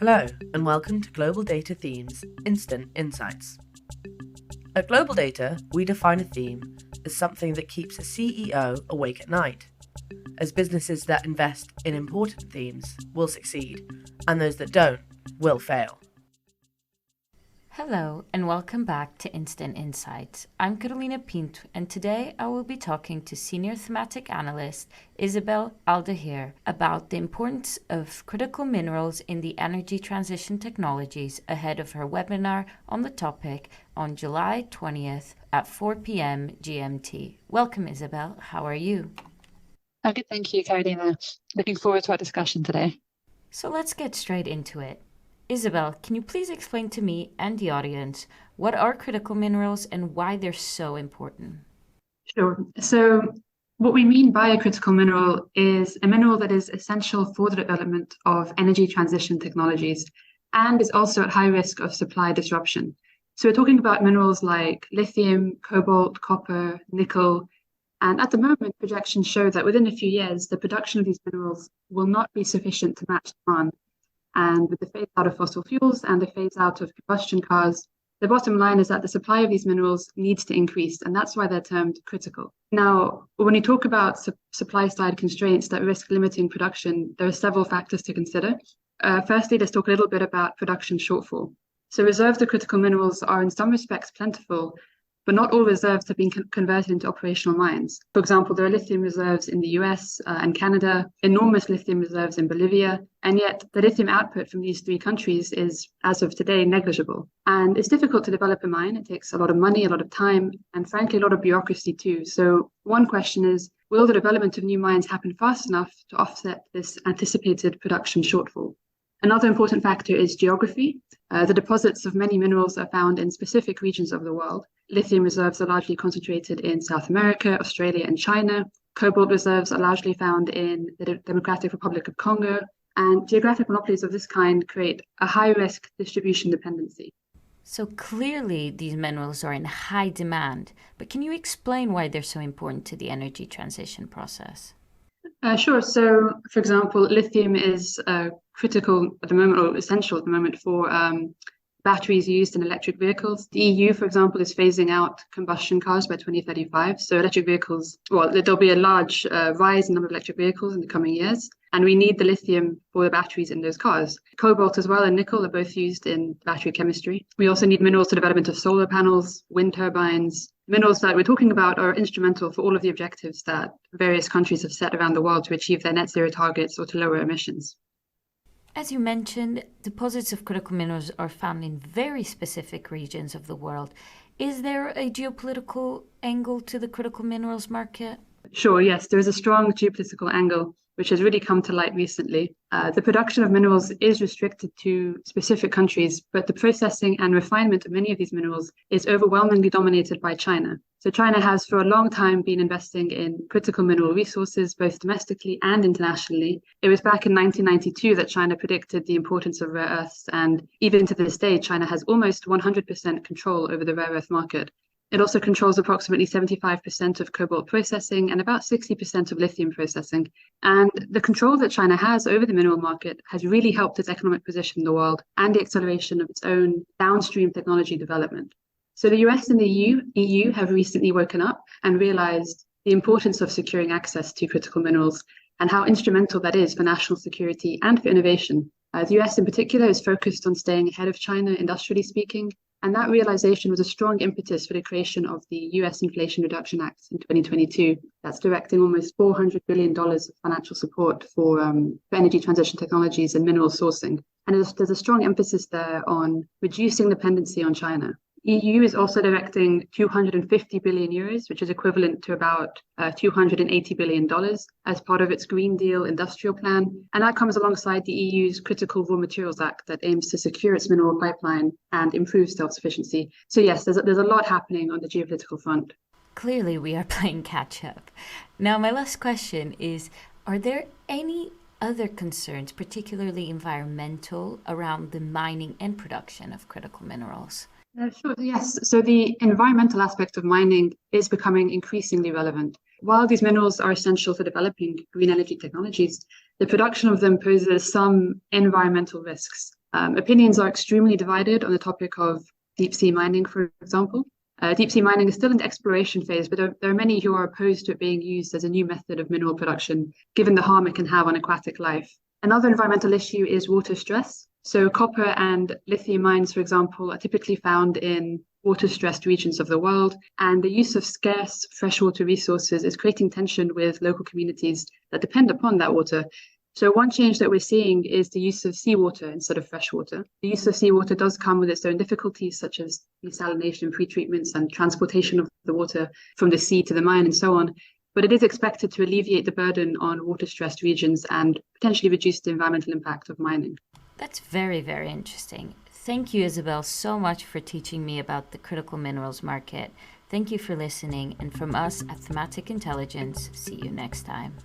Hello, and welcome to Global Data Themes Instant Insights. At Global Data, we define a theme as something that keeps a CEO awake at night, as businesses that invest in important themes will succeed, and those that don't will fail. Hello and welcome back to Instant Insights. I'm Carolina Pinto and today I will be talking to Senior Thematic Analyst Isabel Aldaher about the importance of critical minerals in the energy transition technologies ahead of her webinar on the topic on July 20th at 4 p.m. GMT. Welcome Isabel, how are you? I'm good, thank you, Carolina. Looking forward to our discussion today. So let's get straight into it. Isabel, can you please explain to me and the audience what are critical minerals and why they're so important? Sure. So what we mean by a critical mineral is a mineral that is essential for the development of energy transition technologies and is also at high risk of supply disruption. So we're talking about minerals like lithium, cobalt, copper, nickel, and at the moment, projections show that within a few years, the production of these minerals will not be sufficient to match demand. And with the phase out of fossil fuels and the phase out of combustion cars, the bottom line is that the supply of these minerals needs to increase, and that's why they're termed critical. Now, when you talk about supply side constraints that risk limiting production, there are several factors to consider. Firstly, let's talk a little bit about production shortfall. So reserves of critical minerals are in some respects plentiful, but not all reserves have been converted into operational mines. For example, there are lithium reserves in the US and Canada, enormous lithium reserves in Bolivia, and yet the lithium output from these three countries is, as of today, negligible. And it's difficult to develop a mine. It takes a lot of money, a lot of time, and frankly, a lot of bureaucracy too. So one question is, will the development of new mines happen fast enough to offset this anticipated production shortfall? Another important factor is geography. The deposits of many minerals are found in specific regions of the world. Lithium reserves are largely concentrated in South America, Australia, and China. Cobalt reserves are largely found in the Democratic Republic of Congo. And geographic monopolies of this kind create a high-risk distribution dependency. So clearly these minerals are in high demand, but can you explain why they're so important to the energy transition process? Sure. So, for example, lithium is critical at the moment, or essential at the moment, for batteries used in electric vehicles. The EU, for example, is phasing out combustion cars by 2035. So electric vehicles, well, there'll be a large rise in the number of electric vehicles in the coming years. And we need the lithium for the batteries in those cars. Cobalt as well and nickel are both used in battery chemistry. We also need minerals for development of solar panels, wind turbines. Minerals that we're talking about are instrumental for all of the objectives that various countries have set around the world to achieve their net zero targets or to lower emissions. As you mentioned, deposits of critical minerals are found in very specific regions of the world. Is there a geopolitical angle to the critical minerals market? Sure, yes, there is a strong geopolitical angle, which has really come to light recently. The production of minerals is restricted to specific countries, but the processing and refinement of many of these minerals is overwhelmingly dominated by China. So China has for a long time been investing in critical mineral resources, both domestically and internationally. It was back in 1992 that China predicted the importance of rare earths, and even to this day, China has almost 100% control over the rare earth market. It also controls approximately 75% of cobalt processing and about 60% of lithium processing. And the control that China has over the mineral market has really helped its economic position in the world and the acceleration of its own downstream technology development. So the US and the EU have recently woken up and realized the importance of securing access to critical minerals and how instrumental that is for national security and for innovation. The US in particular is focused on staying ahead of China, industrially speaking, and that realization was a strong impetus for the creation of the US Inflation Reduction Act in 2022. That's directing almost $400 billion of financial support for energy transition technologies and mineral sourcing. And there's a strong emphasis there on reducing dependency on China. EU is also directing 250 billion euros, which is equivalent to about $280 billion as part of its Green Deal industrial plan. And that comes alongside the EU's Critical Raw Materials Act that aims to secure its mineral pipeline and improve self-sufficiency. So yes, there's a lot happening on the geopolitical front. Clearly, we are playing catch up. Now, my last question is, are there any other concerns, particularly environmental, around the mining and production of critical minerals? Sure, yes. So the environmental aspect of mining is becoming increasingly relevant. While these minerals are essential for developing green energy technologies, the production of them poses some environmental risks. Opinions are extremely divided on the topic of deep sea mining, for example. Deep sea mining is still in the exploration phase, but there are many who are opposed to it being used as a new method of mineral production, given the harm it can have on aquatic life. Another environmental issue is water stress. So copper and lithium mines, for example, are typically found in water-stressed regions of the world, and the use of scarce freshwater resources is creating tension with local communities that depend upon that water. So one change that we're seeing is the use of seawater instead of freshwater. The use of seawater does come with its own difficulties, such as desalination, pretreatments, and transportation of the water from the sea to the mine and so on. But it is expected to alleviate the burden on water-stressed regions and potentially reduce the environmental impact of mining. That's very, very interesting. Thank you, Isabel, so much for teaching me about the critical minerals market. Thank you for listening, and from us at Thematic Intelligence, see you next time.